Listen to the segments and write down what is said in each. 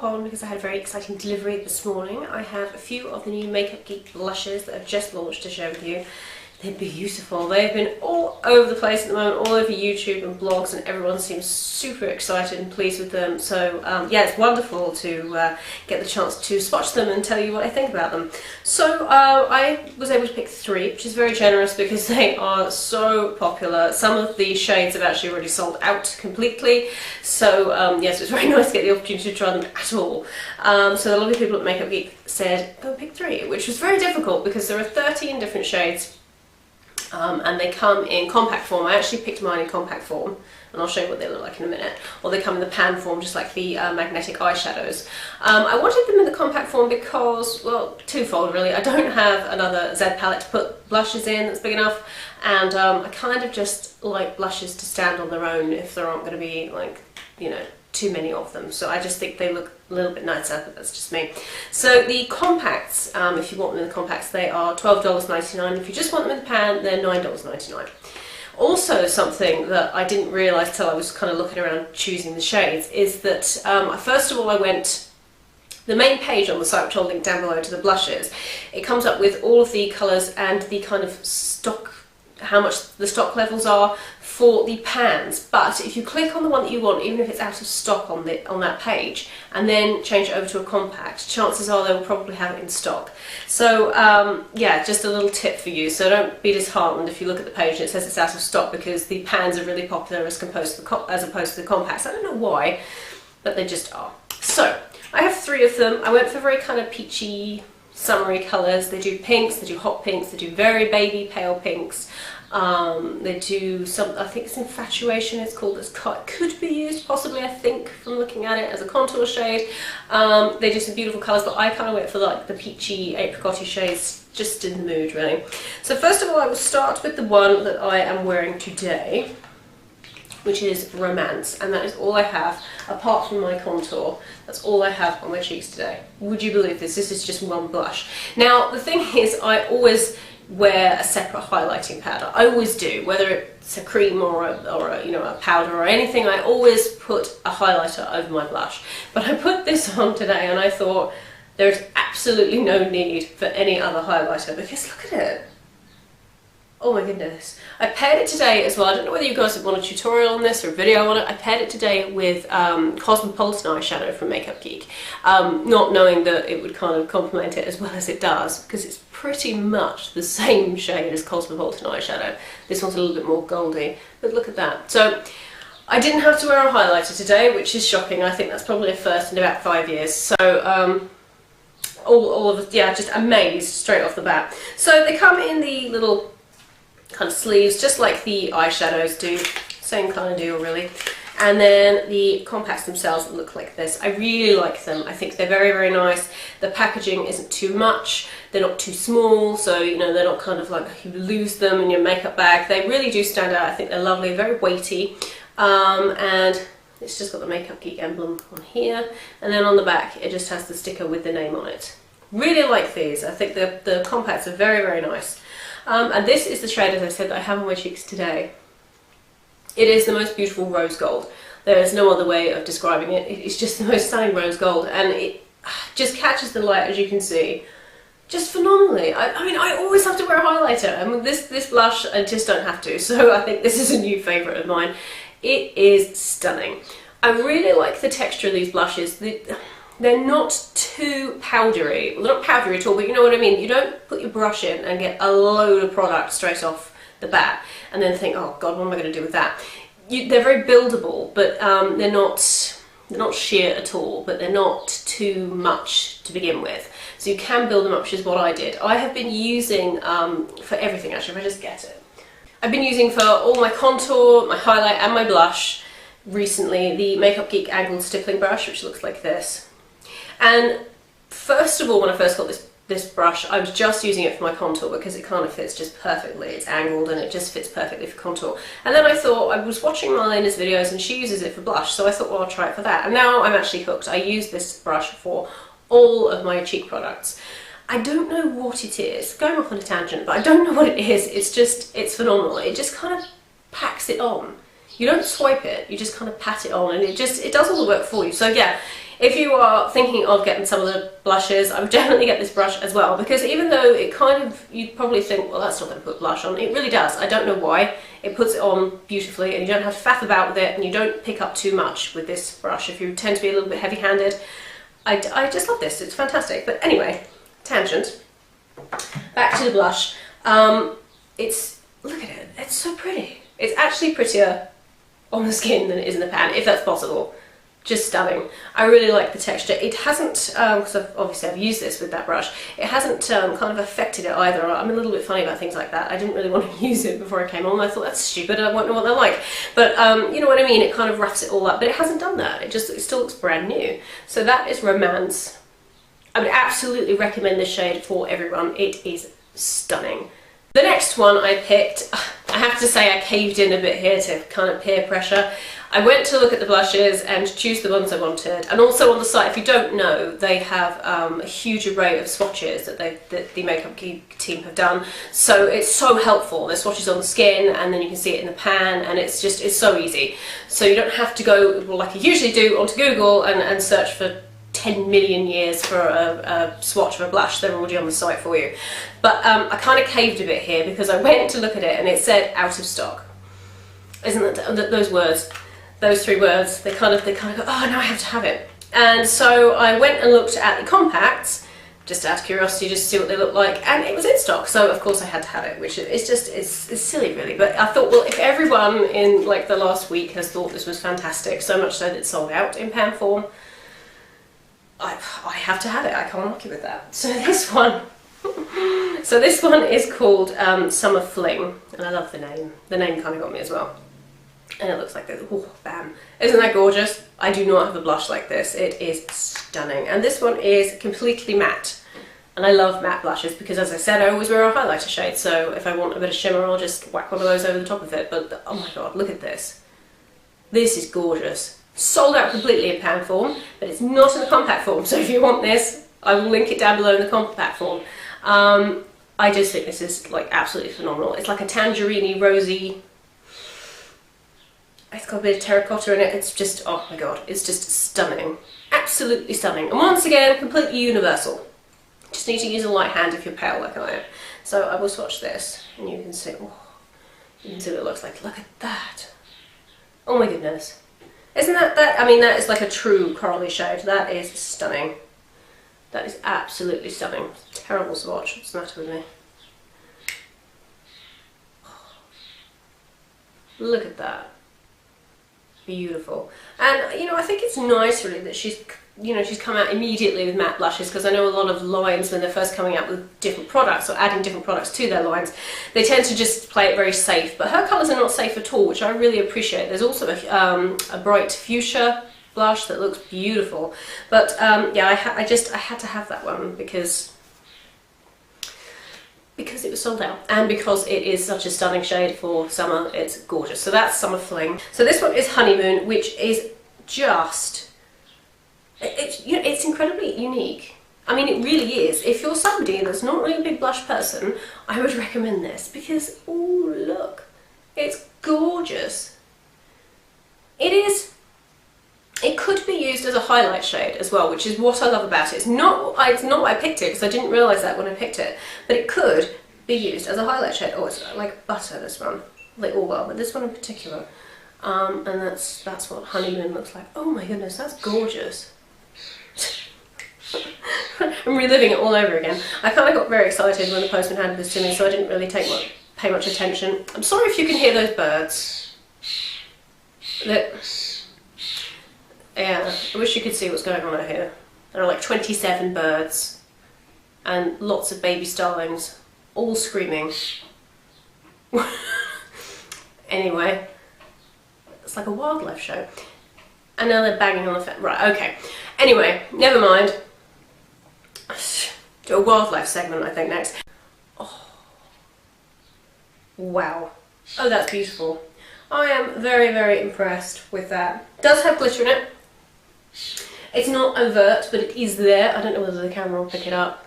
pop on because I had a very exciting delivery this morning. I have a few of the new Makeup Geek blushes that I've just launched to share with you. They're beautiful. They've been all over the place at the moment, all over YouTube and blogs, and everyone seems super excited and pleased with them. So yeah, it's wonderful to get the chance to swatch them and tell you what I think about them. So I was able to pick 3, which is very generous because they are so popular. Some of the shades have actually already sold out completely. So yes, it's very nice to get the opportunity to try them at all. So a lot of people at Makeup Geek said, go pick 3, which was very difficult because there are 13 different shades. And they come in compact form. I actually picked mine in compact form, and I'll show you what they look like in a minute. Or they come in the pan form, just like the magnetic eyeshadows. I wanted them in the compact form because, well, twofold really. I don't have another Z palette to put blushes in that's big enough, and I kind of just like blushes to stand on their own if there aren't going to be, like, you know, too many of them. So I just think they look a little bit nicer, but that's just me. So the compacts, if you want them in the compacts, they are $12.99. If you just want them in the pan, they're $9.99. Also, something that I didn't realise till I was kind of looking around choosing the shades is that first of all I went the main page on the site, which I'll link down below to the blushes. It comes up with all of the colours and the kind of stock, how much the stock levels are for the pans, but if you click on the one that you want, even if it's out of stock on that page, and then change it over to a compact, chances are they will probably have it in stock. So yeah, just a little tip for you. So don't be disheartened if you look at the page and it says it's out of stock, because the pans are really popular as opposed to the compacts. I don't know why, but they just are. So I have 3 of them. I went for very kind of peachy, summery colours. They do pinks, they do hot pinks, they do very baby pale pinks. They do some, I think it's Infatuation it's called, it could be used possibly, I think, from looking at it, as a contour shade. They do some beautiful colours, but I kind of went for like the peachy, apricot-y shades, just in the mood really. So first of all I will start with the one that I am wearing today, which is Romance, and that is all I have, apart from my contour. That's all I have on my cheeks today. Would you believe this? This is just one blush. Now the thing is, I always wear a separate highlighting powder. I always do, whether it's a cream or a you know, a powder or anything. I always put a highlighter over my blush. But I put this on today and I thought there's absolutely no need for any other highlighter, because look at it. Oh my goodness. I paired it today as well. I don't know whether you guys want a tutorial on this or a video on it. I paired it today with Cosmopolitan eyeshadow from Makeup Geek, not knowing that it would kind of complement it as well as it does, because it's pretty much the same shade as Cosmopolitan eyeshadow. This one's a little bit more goldy, but look at that. So I didn't have to wear a highlighter today, which is shocking. I think that's probably a first in about 5 years. So all of it, yeah, just amazed straight off the bat. So they come in the little kind of sleeves, just like the eyeshadows do, same kind of deal really. And then the compacts themselves look like this. I really like them. I think they're very, very nice. The packaging isn't too much, they're not too small, so you know, they're not kind of like you lose them in your makeup bag. They really do stand out. I think they're lovely, very weighty, and it's just got the Makeup Geek emblem on here, and then on the back it just has the sticker with the name on it. Really like these. I think the compacts are very, very nice. And this is the shade, as I said, that I have on my cheeks today. It is the most beautiful rose gold. There is no other way of describing it. It's just the most stunning rose gold, and it just catches the light, as you can see, just phenomenally. I mean, I always have to wear a highlighter, and with this blush I just don't have to, so I think this is a new favourite of mine. It is stunning. I really like the texture of these blushes. They're not too powdery. Well, they're not powdery at all, but you know what I mean. You don't put your brush in and get a load of product straight off the bat and then think, oh god, what am I going to do with that? They're very buildable, but they're not sheer at all, but they're not too much to begin with. So you can build them up, which is what I did. I have been using, for everything actually, if I just get it. I've been using for all my contour, my highlight and my blush recently the Makeup Geek angled stippling brush, which looks like this. And first of all, when I first got this brush, I was just using it for my contour because it kind of fits just perfectly. It's angled and it just fits perfectly for contour. And then I thought, I was watching Marlena's videos and she uses it for blush, so I thought, well, I'll try it for that. And now I'm actually hooked. I use this brush for all of my cheek products. I don't know what it is, going off on a tangent, but I don't know what it is. It's phenomenal. It just kind of packs it on. You don't swipe it, you just kind of pat it on, and it does all the work for you. So yeah, if you are thinking of getting some of the blushes, I would definitely get this brush as well, because even though it kind of, you'd probably think, well, that's not going to put blush on, it really does. I don't know why. It puts it on beautifully, and you don't have to faff about with it, and you don't pick up too much with this brush if you tend to be a little bit heavy-handed. I just love this. It's fantastic. But anyway, tangent. Back to the blush. Look at it. It's so pretty. It's actually prettier on the skin than it is in the pan, if that's possible. Just stunning. I really like the texture. It hasn't, because obviously I've used this with that brush, it hasn't kind of affected it either. I'm a little bit funny about things like that. I didn't really want to use it before I came on. I thought, that's stupid, I won't know what they're like. But you know what I mean, it kind of roughs it all up. But it hasn't done that. It still looks brand new. So that is Romance. I would absolutely recommend this shade for everyone. It is stunning. The next one I picked, I have to say I caved in a bit here to kind of peer pressure. I went to look at the blushes and choose the ones I wanted, and also on the site, if you don't know, they have a huge array of swatches that the Makeup Geek team have done, so it's so helpful. There's swatches on the skin, and then you can see it in the pan, and it's so easy. So you don't have to go, well, like I usually do, onto Google and search for 10 million years for a swatch of a blush. They're already on the site for you. But I kind of caved a bit here because I went to look at it and it said out of stock. Isn't that those words? Those three words, they kind of go, oh, no, I have to have it. And so I went and looked at the compacts, just out of curiosity, just to see what they look like, and it was in stock, so of course I had to have it, which is just, it's silly really, but I thought, well, if everyone in like the last week has thought this was fantastic, so much so that it's sold out in pan form, I have to have it. I can't argue with that. So this one, is called Summer Fling, and I love the name. The name kind of got me as well. And it looks like this. Oh, bam. Isn't that gorgeous? I do not have a blush like this. It is stunning. And this one is completely matte. And I love matte blushes because, as I said, I always wear a highlighter shade. So if I want a bit of shimmer, I'll just whack one of those over the top of it. But oh my god, look at this. This is gorgeous. Sold out completely in pan form, but it's not in the compact form. So if you want this, I will link it down below in the compact form. I just think this is like absolutely phenomenal. It's like a tangerine-y, rosy. It's got a bit of terracotta in it. It's just, oh my god, it's just stunning. Absolutely stunning. And once again, completely universal. Just need to use a light hand if you're pale like I am. So I will swatch this, and you can see, oh, you can see what it looks like. Look at that. Oh my goodness. Isn't that, I mean, that is like a true corally shade. That is stunning. That is absolutely stunning. Terrible swatch. What's the matter with me? Look at that. Beautiful. And you know, I think it's nice really that she's come out immediately with matte blushes, because I know a lot of lines when they're first coming out with different products or adding different products to their lines, they tend to just play it very safe, but her colours are not safe at all, which I really appreciate. There's also a bright fuchsia blush that looks beautiful, but yeah, I had to have that one because it was sold out, and because it is such a stunning shade for summer. It's gorgeous. So that's Summer Fling. So this one is Honeymoon, which is just, it's incredibly unique. I mean, it really is. If you're somebody that's not really a big blush person, I would recommend this because, oh look, it's gorgeous. It could be used as a highlight shade as well, which is what I love about it. It's not why I picked it, because I didn't realise that when I picked it, but it could be used as a highlight shade. Oh, it's like butter, this one. They all are, but this one in particular. And that's what Honeymoon looks like. Oh my goodness, that's gorgeous. I'm reliving it all over again. I kind of got very excited when the postman handed this to me, so I didn't really pay much attention. I'm sorry if you can hear those birds. Yeah, I wish you could see what's going on out here. There are like 27 birds and lots of baby starlings, all screaming. Anyway, it's like a wildlife show. And now they're banging on the fence. Right, okay. Anyway, never mind. Do a wildlife segment, I think, next. Oh. Wow. Oh, that's beautiful. I am very, very impressed with that. It does have glitter in it. It's not overt, but it is there. I don't know whether the camera will pick it up.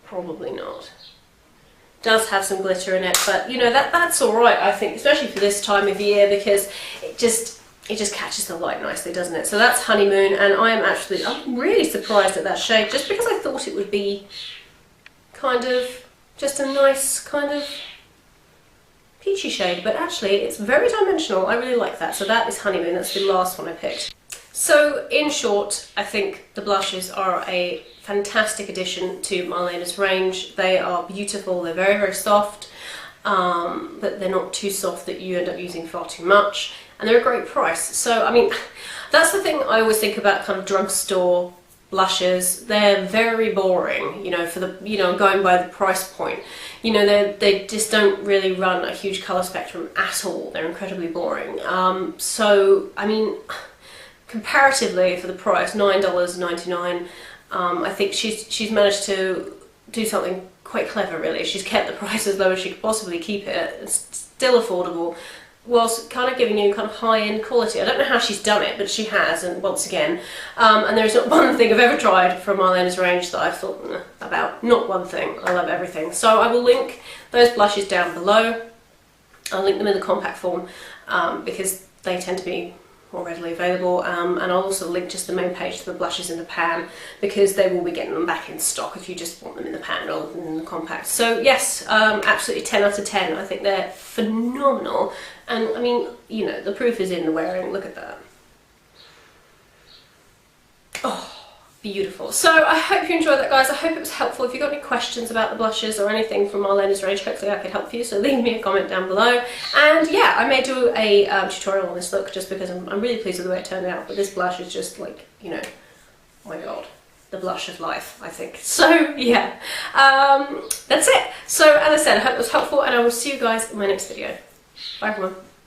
Probably not. It does have some glitter in it, but you know, that's alright, I think, especially for this time of year, because it just catches the light nicely, doesn't it? So that's Honeymoon, and I'm really surprised at that shade, just because I thought it would be kind of just a nice kind of peachy shade, but actually it's very dimensional. I really like that. So that is Honeymoon. That's the last one I picked. So in short, I think the blushes are a fantastic addition to Marlena's range. They are beautiful. They're very, very soft, but they're not too soft that you end up using far too much. And they're a great price. So, I mean, that's the thing I always think about kind of drugstore blushes. They're very boring, you know, for the, you know, going by the price point. You know, they just don't really run a huge colour spectrum at all. They're incredibly boring. So, I mean, comparatively for the price, $9.99, I think she's managed to do something quite clever, really. She's kept the price as low as she could possibly keep it. It's still affordable, whilst kind of giving you kind of high-end quality. I don't know how she's done it, but she has, and once again. And there's not one thing I've ever tried from Marlena's range that I've thought about. Not one thing. I love everything. So I will link those blushes down below. I'll link them in the compact form because they tend to be more readily available, and I'll also link just the main page to the blushes in the pan, because they will be getting them back in stock if you just want them in the pan rather than in the compact. So yes, absolutely 10 out of 10. I think they're phenomenal, and I mean, you know, the proof is in the wearing. Look at that. Oh, beautiful. So I hope you enjoyed that, guys. I hope it was helpful. If you've got any questions about the blushes or anything from Marlena's range, hopefully I could help you, so leave me a comment down below. And yeah, I may do a tutorial on this look, just because I'm really pleased with the way it turned out. But this blush is just like, you know, oh my god, the blush of life, I think. So yeah, that's it. So as I said, I hope it was helpful, and I will see you guys in my next video. Bye everyone.